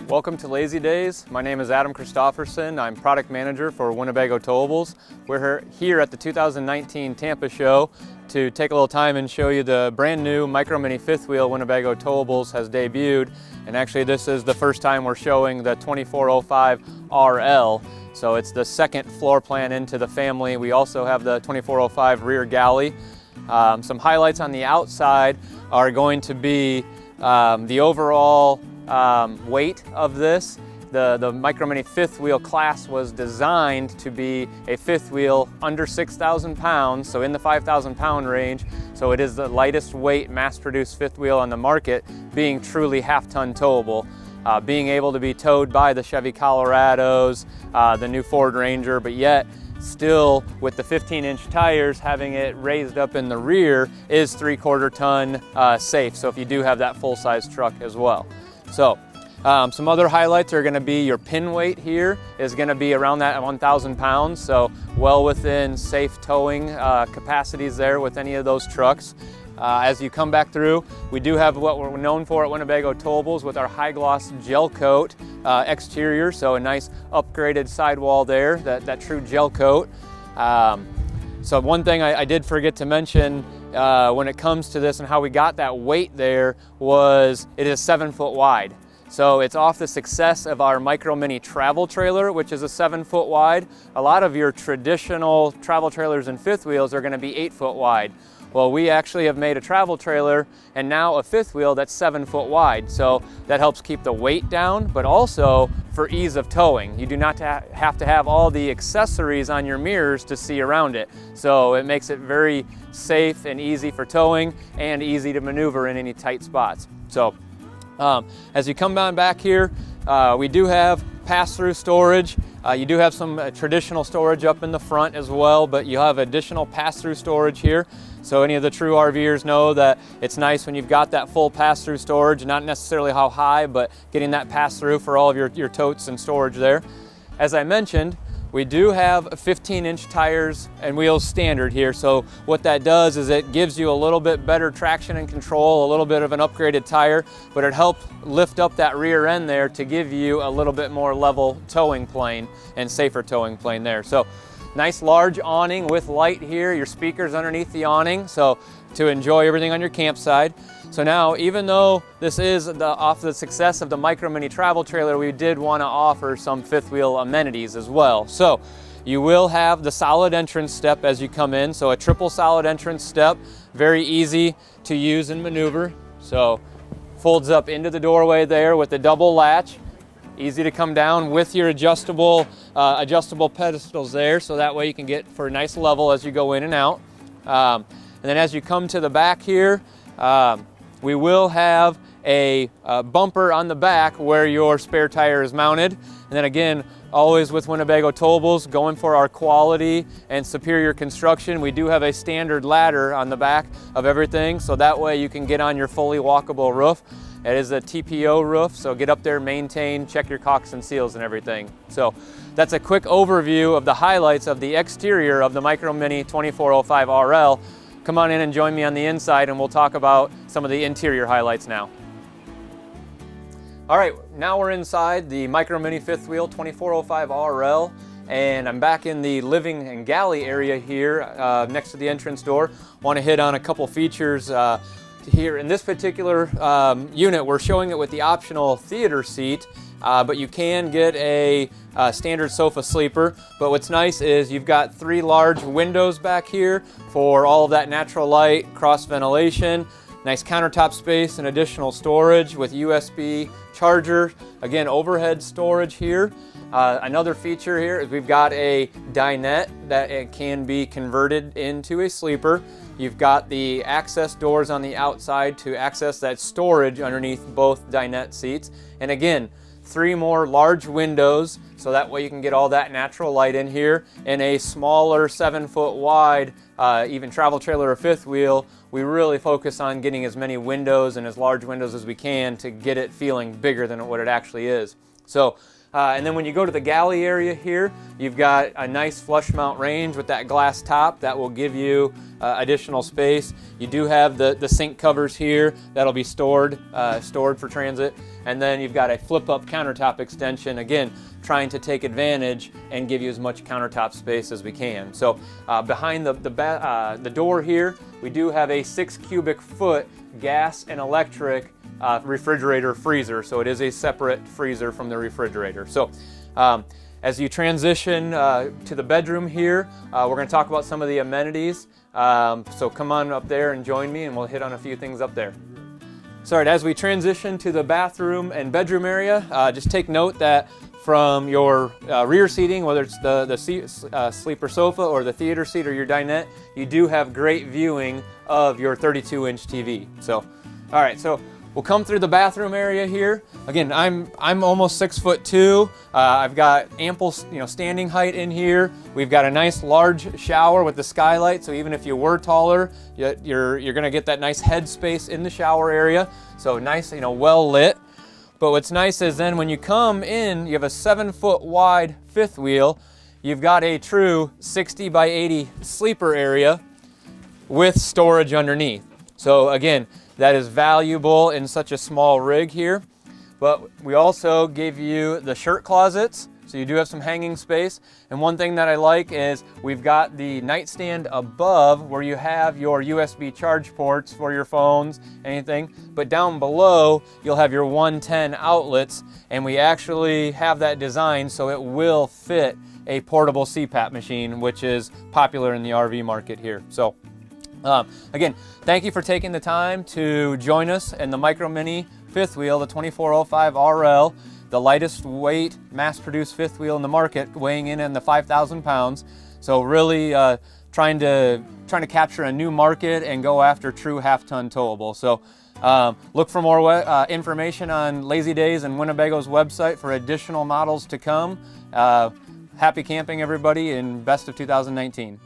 Welcome to Lazydays. My name is Christoffersen. I'm product manager for Winnebago Towables. We're here at the 2019 Tampa show to take a little time and show you the brand new Micro Mini fifth wheel Winnebago Towables has debuted. And actually this is the first time we're showing the 2405 RL. So it's the second floor plan into the family. We also have the 2405 rear galley. Some highlights on the outside are going to be the overall weight of this. The Micro Mini fifth wheel class was designed to be a fifth wheel under 6,000 pounds, so in the 5,000 pound range. So it is the lightest weight mass-produced fifth wheel on the market, being truly half-ton towable. Being able to be towed by the Chevy Colorados, the new Ford Ranger, but yet still with the 15-inch tires, having it raised up in the rear is 3/4 ton safe. So if you do have that full-size truck as well. So some other highlights are going to be your pin weight here is going to be around that 1,000 pounds. So well within safe towing capacities there with any of those trucks. As you come back through, we do have what we're known for at Winnebago Towables with our high gloss gel coat exterior. So a nice upgraded sidewall there, that true gel coat. So one thing I did forget to mention when it comes to this and how we got that weight there was it is 7 foot wide. So it's off the success of our Micro Mini travel trailer, which is a 7 foot wide. A lot of your traditional travel trailers and fifth wheels are going to be 8 foot wide. Well, we actually have made a travel trailer and now a fifth wheel that's 7 foot wide. So that helps keep the weight down, but also for ease of towing. You do not have to have all the accessories on your mirrors to see around it. So it makes it very safe and easy for towing and easy to maneuver in any tight spots. So as you come on back here, we do have pass-through storage. You do have some traditional storage up in the front as well, but you have additional pass-through storage here. So any of the true RVers know that it's nice when you've got that full pass-through storage, not necessarily how high, but getting that pass-through for all of your totes and storage there. As I mentioned, we do have 15-inch tires and wheels standard here. So what that does is it gives you a little bit better traction and control, a little bit of an upgraded tire, but it helps lift up that rear end there to give you a little bit more level towing plane and safer towing plane there. So nice large awning with light here, your speakers underneath the awning, so to enjoy everything on your campsite. So now, even though this is off the success of the Micro Mini travel trailer, we did want to offer some fifth wheel amenities as well. So you will have the solid entrance step as you come in. So a triple solid entrance step, very easy to use and maneuver. So folds up into the doorway there with the double latch. Easy to come down with your adjustable pedestals there, so that way you can get for a nice level as you go in and out. And then as you come to the back here, we will have a bumper on the back where your spare tire is mounted. And then again, always with Winnebago Towables, going for our quality and superior construction, we do have a standard ladder on the back of everything, so that way you can get on your fully walkable roof. It is a TPO roof, so get up there, maintain, check your caulks and seals and everything. So that's a quick overview of the highlights of the exterior of the Micro Mini 2405 RL. Come on in and join me on the inside and we'll talk about some of the interior highlights now. All right, now we're inside the Micro Mini fifth wheel 2405 RL, and I'm back in the living and galley area here next to the entrance door. Want to hit on a couple features here. In this particular unit, we're showing it with the optional theater seat, but you can get a standard sofa sleeper. But what's nice is you've got 3 large windows back here for all of that natural light, cross ventilation, nice countertop space and additional storage with USB charger. Again, overhead storage here. Another feature here is we've got a dinette that it can be converted into a sleeper. You've got the access doors on the outside to access that storage underneath both dinette seats. And again, 3 more large windows, so that way you can get all that natural light in here. And a smaller 7 foot wide, even travel trailer or fifth wheel, we really focus on getting as many windows and as large windows as we can to get it feeling bigger than what it actually is. So And then when you go to the galley area here, you've got a nice flush mount range with that glass top that will give you additional space. You do have the sink covers here that'll be stored for transit. And then you've got a flip-up countertop extension, again, trying to take advantage and give you as much countertop space as we can. So behind the door here, we do have a 6 cubic foot gas and electric refrigerator freezer. So it is a separate freezer from the refrigerator. So as you transition to the bedroom here, we're going to talk about some of the amenities. So come on up there and join me, and we'll hit on a few things up there. So all right, as we transition to the bathroom and bedroom area, just take note that from your rear seating, whether it's the sleeper sofa or the theater seat or your dinette, you do have great viewing of your 32-inch TV. So, all right, so we'll come through the bathroom area here. Again, I'm almost 6'2". I've got ample, standing height in here. We've got a nice large shower with the skylight, so even if you were taller, you're going to get that nice head space in the shower area. So nice, well lit. But what's nice is then when you come in, you have a 7-foot wide fifth wheel. You've got a true 60 by 80 sleeper area with storage underneath. So again, that is valuable in such a small rig here. But we also give you the shirt closets, so you do have some hanging space. And one thing that I like is we've got the nightstand above where you have your USB charge ports for your phones, anything. But down below, you'll have your 110 outlets, and we actually have that designed so it will fit a portable CPAP machine, which is popular in the RV market here. So again, thank you for taking the time to join us in the Micro Mini fifth wheel, the 2405 RL, the lightest weight mass-produced fifth wheel in the market, weighing in the 5,000 pounds. So really trying to capture a new market and go after true half-ton towable. So look for more information on Lazydays and Winnebago's website for additional models to come. Happy camping, everybody, and best of 2019.